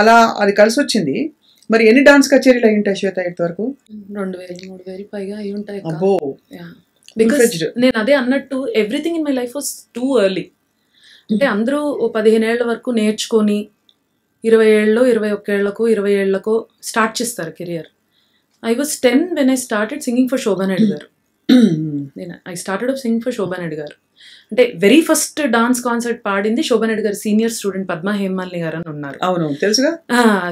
అలా అది కలిసి వచ్చింది. మరి ఎన్ని డాన్స్ కచేరీలు అయి ఉంటాయి శ్వేత ఇంతవరకు? 2000-3000 పైగా అయి ఉంటాయి. అబ్బో, బికాస్ నేను అదే అన్నట్టు everything in my life was too early. అంటే అందరూ 15 ఏళ్ల వరకు నేర్చుకొని 20 ఏళ్ళలో 21 ఏళ్లకో 20 ఏళ్లకో స్టార్ట్ చేస్తారు career. I was 10 when I started singing for Shobha Naidu గారు. I started off singing for Shobha Naidu గారు. అంటే వెరీ ఫస్ట్ డాన్స్ కాన్సర్ట్ పాడింది శోభా నాయుడు గారు సీనియర్ స్టూడెంట్ పద్మా హేమాలిని గారు అని ఉన్నారు. అవును, తెలుసుగా.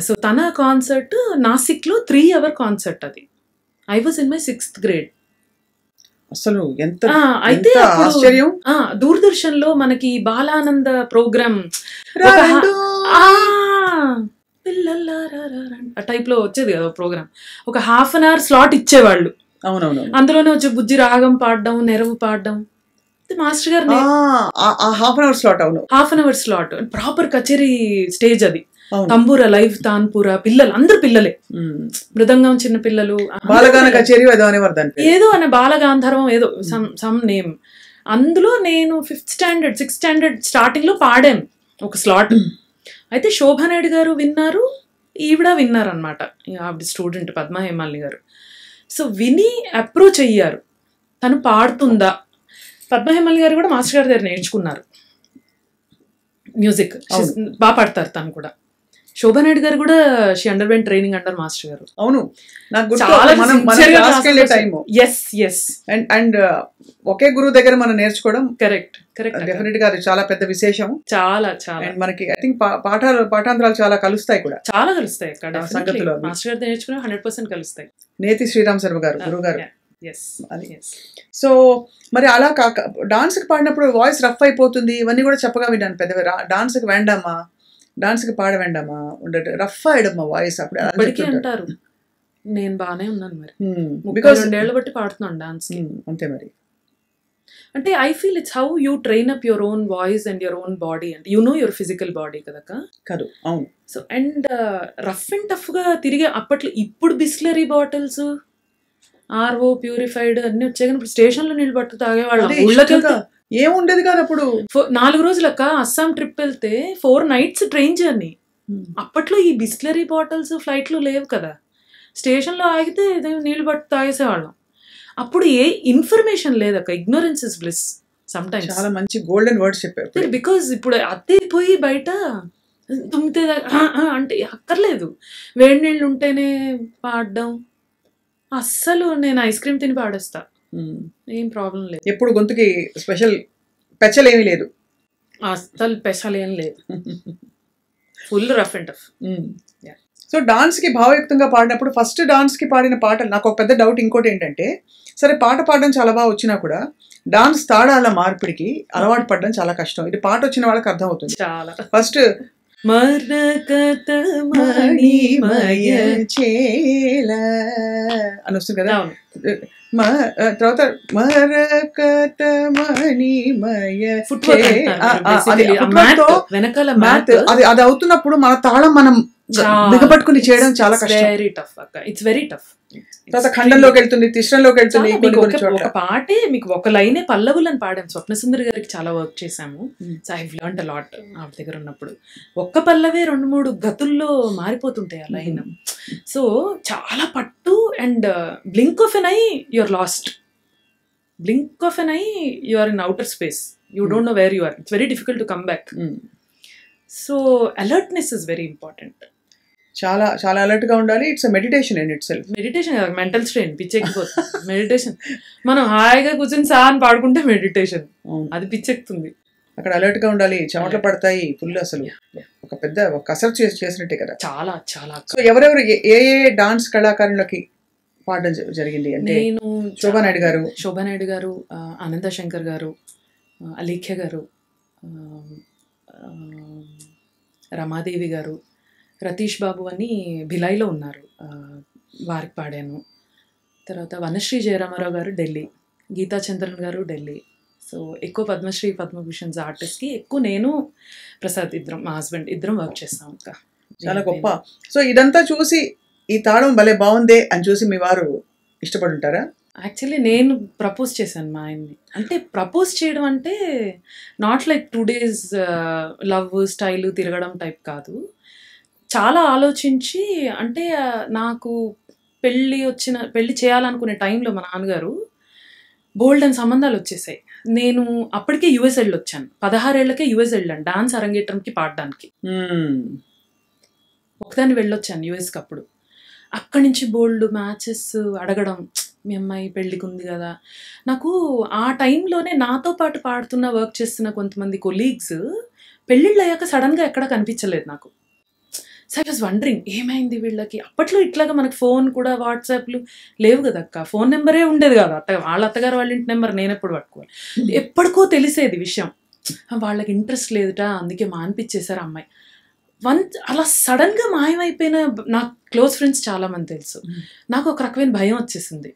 సో తన కాన్సర్ట్ నాసిక్లో 3 hour కాన్సర్ట్. అది I was in my 6th grade. అసలు ఎంత అయితే ఆశ్చర్యం. దూరదర్శన్ లో మనకి బాలానంద ప్రోగ్రామ్ ఆ టైప్ లో వచ్చేది కదా ప్రోగ్రామ్. ఒక 1/2 hour స్లాట్ ఇచ్చేవాళ్ళు. అవునవును, అందులోనే వచ్చి బుజ్జి రాగం పాడడం, నెరవు పాడడం. మాస్టర్ గారు 1/2 hour స్లాట్. అవును, 1/2 hour స్లాట్. ప్రాపర్ కచేరీ స్టేజ్ అది. తంబూరా లైవ్, తాన్పూరా, పిల్లలు అందరు పిల్లలే, మృదంగం చిన్న పిల్లలు, బాలగాన కచేరీ ఏదో అనే బాలగాంధర్వం ఏదో సమ్ నేమ్. అందులో నేను 5th standard 6th standard starting లో పాడాను ఒక స్లాట్. అయితే శోభా నాయుడు గారు విన్నారు, ఈవిడ విన్నారు అనమాట, ఆవిడ స్టూడెంట్ పద్మా హేమాలిని గారు. సో విని అప్రోచ్ అయ్యారు, తను పాడుతుందా. పద్మా హేమాలిని గారు కూడా మాస్టర్ గారి దగ్గర నేర్చుకున్నారు మ్యూజిక్, బాగా పాడతారు తను కూడా. శోభా నాయుడు గారు కూడా she underwent training under master గారు. అవును, నాకు అండ్ ఒకే గురువు దగ్గర మనం నేర్చుకోవడం కరెక్ట్ డెఫినెట్ గా చాలా పెద్ద విశేషం. చాలా చాలా మనకి ఐ థింక్ పాఠాంతరాలు చాలా కలుస్తాయి కూడా, చాలా కలుస్తాయి. సంగతిలో మాస్టర్ గారు నేర్చుకుని 100% కలుస్తాయి. నేతి శ్రీరామ్ శర్మ గారు గురువు గారు. సో మరి అలా కాక డాన్స్ కి పాడినప్పుడు వాయిస్ రఫ్ అయిపోతుంది, ఇవన్నీ కూడా చెప్పగా విన్నాను. పెద్దవి డాన్స్ కి వేండామా, డాన్స్ కి పాడ వేండామా, రఫ్ అయ్యడమ్మా వాయిస్ అప్పుడు అంటారు. నేను బాగానే ఉన్నాను మరి, 32 ఏళ్ళు బట్టి పాడుతున్నాను డాన్స్. అంతే మరి. అంటే I feel it's how you train up your own voice and your own body and you know your physical body కదా. కాదు, అవును. So and rough and tough గా తిరిగే అప్పట్లో, ఇప్పుడు బిస్లరీ బాటిల్స్, ఆర్ఓ ప్యూరిఫైడ్ అన్ని వచ్చాయి, కానీ ఇప్పుడు స్టేషన్ లో నీళ్ళు పట్టు తాగేవాళ్ళం. ఏముండేది కాదు అప్పుడు. 4 రోజులక అస్సాం ట్రిప్ వెళ్తే 4 nights ట్రైన్ జర్నీ. అప్పట్లో ఈ బిస్లరీ బాటిల్స్ ఫ్లైట్లు లేవు కదా, స్టేషన్ లో ఆగితే నీళ్ళు పట్టు తాగేసేవాళ్ళం. అప్పుడు ఏ ఇన్ఫర్మేషన్ లేదక్క, ignorance is bliss some times. చాలా మంచి గోల్డెన్ వర్డ్స్ చెప్పారు. బికాజ్ ఇప్పుడు అత్తే పోయి బయట తుమ్మితే అంటే అక్కర్లేదు, వేడి నీళ్ళు ఉంటేనే పాడడం. అస్సలు నేను ఐస్ క్రీమ్ తిని పాడేస్తా, ఏం ప్రాబ్లం లేదు. ఎప్పుడు గొంతుకి స్పెషల్ పెచ్చలేమీ లేదు, అస్సలు పెసలు ఏం లేదు, full rough and tough. So dance కి భావయుక్తంగా పాడినప్పుడు ఫస్ట్ డాన్స్ కి పాడిన పాటలు, నాకు ఒక పెద్ద డౌట్ ఇంకోటి ఏంటంటే, సరే పాట పాడడం చాలా బాగా వచ్చినా కూడా డాన్స్ తాళాల మార్పిడికి అలవాటు పడడం చాలా కష్టం. ఇది పాట వచ్చిన వాళ్ళకి అర్థం అవుతుంది. చాలా ఫస్ట్ అని వస్తుంది కదా, తర్వాత అది అవుతున్నప్పుడు మన తాళం మనం దిగబట్టుకుని చేయడం చాలా కష్టం. వెరీ టఫ్ అక్క, ఇట్స్ వెరీ టఫ్. తర్వాత ఖండంలోకి వెళ్తుంది, తిష్టంలోకి వెళ్తుంది. ఒక పాటే మీకు ఒక లైనే పల్లవులని పాడాం. స్వప్న సుందరి గారికి చాలా వర్క్ చేశాము. So I learned a lot ఆవిడ దగ్గర ఉన్నప్పుడు. ఒక్క పల్లవే 2-3 గతుల్లో మారిపోతుంటాయి ఆ లైన్. సో చాలా పట్టు. And blink of an eye you are lost, blink of an eye you are in outer space, you don't know where you are. It's very difficult to come back. So alertness is very important. చాలా చాలా alert గా ఉండాలి. It's meditation in itself. Meditation కాదు, mental strain, పిచ్చెక్కిపోతుంది. Meditation మనం హాయిగా కూర్చొని San పాడుకుంటే meditation, అది పిచ్చెక్కుతుంది. అక్కడ అలర్ట్ గా ఉండాలి, చెమటలు పడతాయి ఫుల్. అసలు ఒక పెద్ద కసరత్ చేసినట్టే కదా. చాలా చాలా. సో ఎవరెవరు ఏ డాన్స్ కళాకారులకి పాడడం జరిగింది అంటే? నేను శోభా నాయుడు గారు, ఆనంద శంకర్ గారు, అలీఖ్య గారు, రమాదేవి గారు, రతీష్ బాబు అని భిలాయిలో ఉన్నారు, వారికి పాడాను. తర్వాత వనశ్రీ జయరామారావు గారు ఢిల్లీ, గీతా చంద్రన్ గారు ఢిల్లీ. సో ఎక్కువ పద్మశ్రీ పద్మభూషణ్స్ ఆర్టిస్ట్కి ఎక్కువ నేను ప్రసాద్ ఇద్దరం, మా హస్బెండ్ ఇద్దరం వర్క్ చేస్తాం. ఇంకా చాలా గొప్ప. సో ఇదంతా చూసి ఈ తాళం భలే బాగుందే అని చూసి మీ వారు ఇష్టపడి ఉంటారా? యాక్చువల్లీ నేను ప్రపోజ్ చేశాను మా ఆయన్ని. అంటే ప్రపోజ్ చేయడం అంటే not like 2 days love style తిరగడం టైప్ కాదు. చాలా ఆలోచించి అంటే నాకు పెళ్ళి చేయాలనుకునే టైంలో మా నాన్నగారు బోల్డ్ అని సంబంధాలు వచ్చేసాయి. నేను అప్పటికే యుఎస్ వెళ్ళొచ్చాను. 16 ఏళ్ళకే యుఎస్ వెళ్ళాను డాన్స్ అరంగేట్రంకి పాడడానికి. ఒకదాన్ని వెళ్ళొచ్చాను యుఎస్కి. అప్పుడు అక్కడి నుంచి బోల్డ్ మ్యాచెస్ అడగడం, మీ అమ్మాయి పెళ్ళికి ఉంది కదా. నాకు ఆ టైంలోనే నాతో పాటు పాడుతున్న వర్క్ చేస్తున్న కొంతమంది కొలీగ్స్ పెళ్ళిళ్ళు అయ్యాక సడన్గా ఎక్కడ కనిపించలేదు నాకు. సో ఐ వాజ్ వండరింగ్ ఏమైంది వీళ్ళకి. అప్పట్లో ఇట్లాగా మనకు ఫోన్ కూడా వాట్సాప్లు లేవు కదా అక్క, ఫోన్ నెంబరే ఉండేది కదా. వాళ్ళ అత్తగారు వాళ్ళ ఇంటి నెంబర్ నేను ఎప్పుడు పట్టుకోవాలి. ఎప్పటికో తెలిసేది విషయం. వాళ్ళకి ఇంట్రెస్ట్ లేదుట, అందుకే మానిపించేశారు అమ్మాయి. అలా సడన్గా మాయమైపోయిన నాకు క్లోజ్ ఫ్రెండ్స్ చాలామంది తెలుసు. నాకు ఒక రకమైన భయం వచ్చేసింది.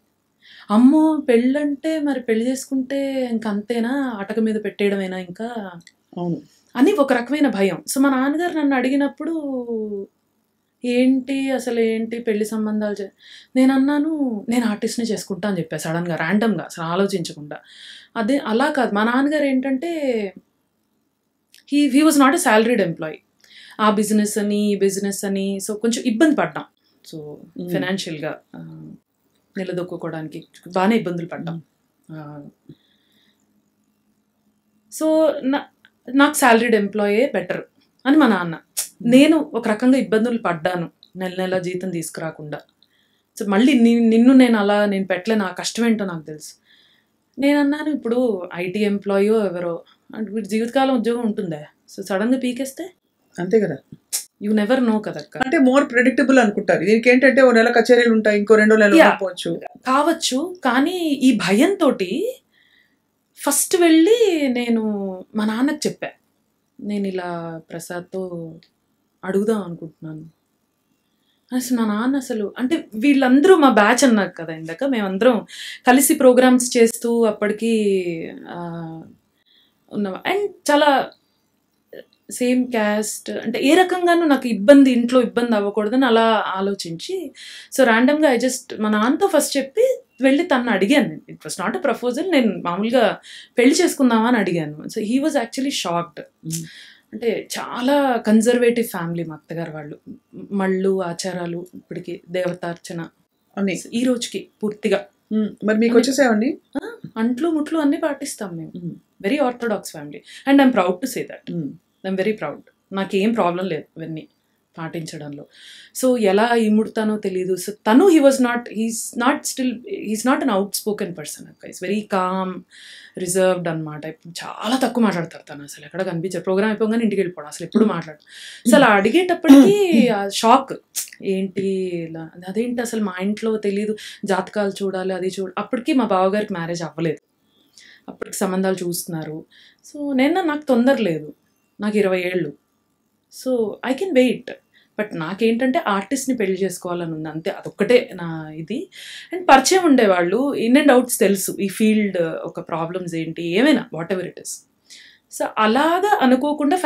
అమ్మో పెళ్ళంటే మరి పెళ్లి చేసుకుంటే ఇంకా అంతేనా, అటక మీద పెట్టేయడమేనా ఇంకా అని ఒక రకమైన భయం. సో మా నాన్నగారు నన్ను అడిగినప్పుడు ఏంటి పెళ్లి సంబంధాలు నేను అన్నాను, నేను ఆర్టిస్ట్ని చేసుకుంటా అని చెప్పా సడన్గా, ర్యాండమ్గా, అసలు ఆలోచించకుండా. అదే అలా కాదు, మా నాన్నగారు ఏంటంటే he was not a salaried employee. ఆ బిజినెస్ అని ఈ బిజినెస్ అని సో కొంచెం ఇబ్బంది పడ్డాం. సో ఫైనాన్షియల్గా నిలదొక్కుకోవడానికి బాగానే ఇబ్బందులు పడ్డాం. సో నాకు సాలరీడ్ ఎంప్లాయే బెటర్ అని మా నాన్న. నేను ఒక రకంగా ఇబ్బందులు పడ్డాను, నెల జీతం తీసుకురాకుండా. సో మళ్ళీ నేను పెట్టలేను, ఆ కష్టం ఏంటో నాకు తెలుసు. నేను అన్నాను, ఇప్పుడు ఐటీ ఎంప్లాయో ఎవరో అంటే వీటి జీవితకాలం ఉద్యోగం ఉంటుందా, సో సడన్గా పీకేస్తే అంతే కదా, యూ నెవర్ నో కదా. అంటే మోర్ ప్రెడిక్టబుల్ అనుకుంటారు. దీనికి ఏంటంటే ఓ నెల కచేరీలు ఉంటాయి, ఇంకో 2 నెలలు కావచ్చు. కానీ ఈ భయంతో ఫస్ట్ వెళ్ళి నేను మా నాన్నకు చెప్పా, నేను ఇలా ప్రసాద్తో అడుగుదాం అనుకుంటున్నాను. అసలు మా నాన్న అసలు అంటే వీళ్ళందరూ మా బ్యాచ్ అన్నారు కదా ఇందాక, మేమందరం కలిసి ప్రోగ్రామ్స్ చేస్తూ అప్పటికి ఉన్నాం. అండ్ చాలా సేమ్ క్యాస్ట్, అంటే ఏ రకంగానూ నాకు ఇంట్లో ఇబ్బంది అవ్వకూడదని అలా ఆలోచించి, సో ర్యాండమ్గా మా నాన్నతో ఫస్ట్ చెప్పి వెళ్ళి తను అడిగాను. It was not a proposal, నేను మామూలుగా పెళ్లి చేసుకుందామని అడిగాను. So he was actually shocked. అంటే చాలా కన్జర్వేటివ్ ఫ్యామిలీ మా అత్తగారు వాళ్ళు. మళ్ళు ఆచారాలు ఇప్పటికి దేవతార్చన ఈ రోజుకి పూర్తిగా. మరి మీకు వచ్చేసేవన్నీ అంట్లు ముట్లు అన్నీ పాటిస్తాం మేము. Very orthodox family and I'm proud to say that. I'm very proud. నాకేం ప్రాబ్లం లేదు ఇవన్నీ పాటించడంలో. సో ఎలా ఇముడతానో తెలియదు. సో తను he's not an out spoken person అక్క. ఈస్ వెరీ కామ్, రిజర్వ్డ్ అనమాట. ఇప్పుడు చాలా తక్కువ మాట్లాడతారు తను, అసలు ఎక్కడ కనిపించారు. ప్రోగ్రామ్ అయిపోగానే ఇంటికి వెళ్ళిపోవడం, అసలు ఎప్పుడు మాట్లాడు. సో అలా అడిగేటప్పటికీ షాక్, ఏంటి ఇలా, అదేంటి అసలు మా ఇంట్లో తెలీదు, జాతకాలు చూడాలి అది అప్పటికి మా బావగారికి మ్యారేజ్ అవ్వలేదు, అప్పటికి సంబంధాలు చూస్తున్నారు. సో నాకు తొందర లేదు, నాకు 20 ఏళ్ళు. So I can wait. But నాకేంటంటే ఆర్టిస్ట్ని పెళ్లి చేసుకోవాలని ఉంది అంతే, అదొక్కటే నా ఇది. అండ్ పరిచయం ఉండేవాళ్ళు, ఇన్ అండ్ అవుట్స్ తెలుసు ఈ ఫీల్డ్ ఒక ప్రాబ్లమ్స్ ఏంటి, ఏమైనా what ever it is. So అలాగా అనుకోకుండా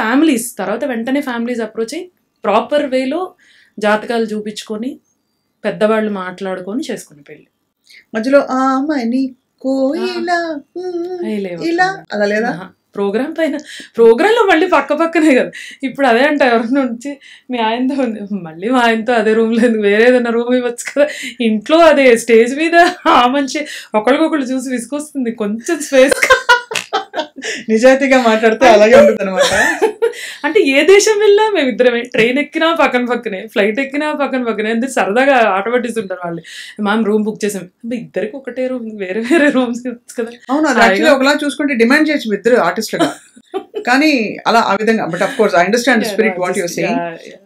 తర్వాత వెంటనే ఫ్యామిలీస్ అప్రోచ్ అయ్యి ప్రాపర్ వేలో జాతకాలు చూపించుకొని పెద్దవాళ్ళు మాట్లాడుకొని చేసుకుని పెళ్ళి. మధ్యలో ఆ అమ్మాయి ఇలా అలా లేదా, ప్రోగ్రాంలో మళ్ళీ పక్కనే కదా. ఇప్పుడు అదే అంట ఎవరైనా వచ్చి మీ ఆయనతో మళ్ళీ మా ఆయనతో అదే రూమ్ లేదు, వేరే ఏదైనా రూమ్ ఇవ్వచ్చు కదా. ఇంట్లో అదే స్టేజ్ మీద ఆ మనిషి ఒకరికొకళ్ళు చూసి విసుకొస్తుంది, కొంచెం స్పేస్. నిజాయితీగా మాట్లాడితే అలాగే ఉంటుంది అనమాట. అంటే ఏ దేశం వెళ్ళా మేమిద్దరమే, ట్రైన్ ఎక్కినా పక్కనే, ఫ్లైట్ ఎక్కినా పక్కనే, అందరు సరదాగా ఆట పట్టిస్తుంటారు వాళ్ళు. మనం రూమ్ బుక్ చేసాం, ఇద్దరికి ఒకటే రూమ్, వేరే రూమ్స్ కదా. అవును, అది ఒకలా చూసుకుంటే డిమాండ్ చేయొచ్చు ఇద్దరు ఆర్టిస్టులుగా. కానీ అలా ఆ విధంగా, but of course I understand spirit what your saying,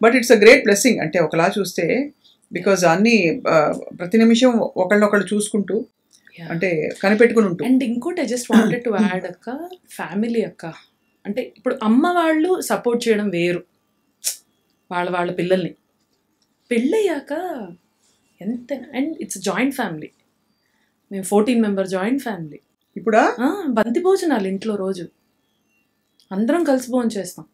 but it's a great blessing. అంటే ఒకలా చూస్తే, బికాజ్ అన్ని ప్రతి నిమిషం ఒకళ్ళనొకళ్ళు చూసుకుంటూ అంటే కనిపెట్టుకుని ఉంటుంది. అండ్ ఇంకోటి I just wanted to add అక్క, ఫ్యామిలీ అక్క. అంటే ఇప్పుడు అమ్మ వాళ్ళు సపోర్ట్ చేయడం వేరు, వాళ్ళ పిల్లల్ని పెళ్ళయ్యాక ఎంత. అండ్ ఇట్స్ జాయింట్ ఫ్యామిలీ, మేము 14 మెంబర్ జాయింట్ ఫ్యామిలీ. ఇప్పుడు బంతి భోజనాలు ఇంట్లో రోజు అందరం కలిసి భోజనం చేస్తాం,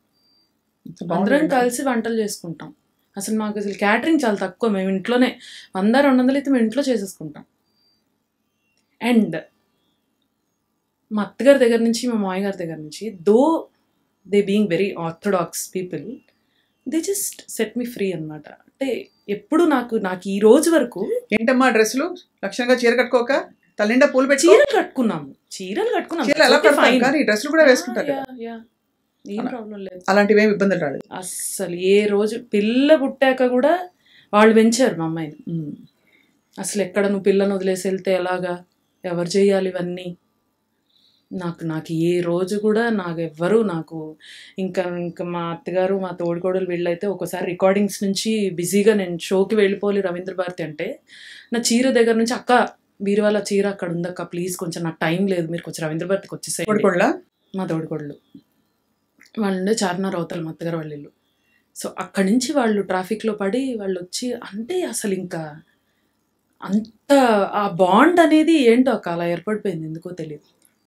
అందరం కలిసి వంటలు చేసుకుంటాం. అసలు క్యాటరింగ్ చాలా తక్కువ, మేము ఇంట్లోనే 100-200 అయితే మేము ఇంట్లో చేసేసుకుంటాం. అండ్ మా అత్తగారి దగ్గర నుంచి మా మామయ్య గారి దగ్గర నుంచి, though they being very orthodox people, they just set me free అనమాట. అంటే ఎప్పుడు నాకు ఈ రోజు వరకు ఏంటమ్మా డ్రెస్సులు లక్షణంగా చీర కట్టుకోక తల్లిండా పూలు పెట్టి చీరలు కట్టుకున్నాము చీరలు ఎలా కడతాం కానీ డ్రెస్సులు కూడా వేసుకుంటారు కదా. ఏం ప్రాబ్లం లేదు, అలాంటివి ఏమి ఇబ్బందులు రాలేదు అస్సలు. ఏ రోజు పిల్ల పుట్టాక కూడా వాళ్ళు పెంచారు మా అమ్మాయిని. అసలు ఎక్కడ నువ్వు పిల్లని వదిలేసి వెళ్తే ఎలాగా, ఎవరు చేయాలి ఇవన్నీ. నాకు ఏ రోజు కూడా నాకు ఇంకా మా అత్తగారు మా తోడికోడలు వీళ్ళైతే ఒకసారి రికార్డింగ్స్ నుంచి బిజీగా నేను షోకి వెళ్ళిపోవాలి రవీంద్ర భారతి అంటే, నా చీర దగ్గర నుంచి అక్క బీరువాల చీర అక్కడ ఉందక్క ప్లీజ్ కొంచెం నాకు టైం లేదు, మీరు కొంచెం రవీంద్ర భారతికి వచ్చేసాయి. మా తోడికోడలు వాళ్ళు ఉండే చార్మినార్ అవతల మా అత్తగారు వాళ్ళ ఇల్లు. సో అక్కడి నుంచి వాళ్ళు ట్రాఫిక్లో పడి వాళ్ళు వచ్చి, అంటే అసలు ఇంకా అంత ఆ బాండ్ అనేది ఏంటో అక్క అలా ఏర్పడిపోయింది, ఎందుకో తెలియదు.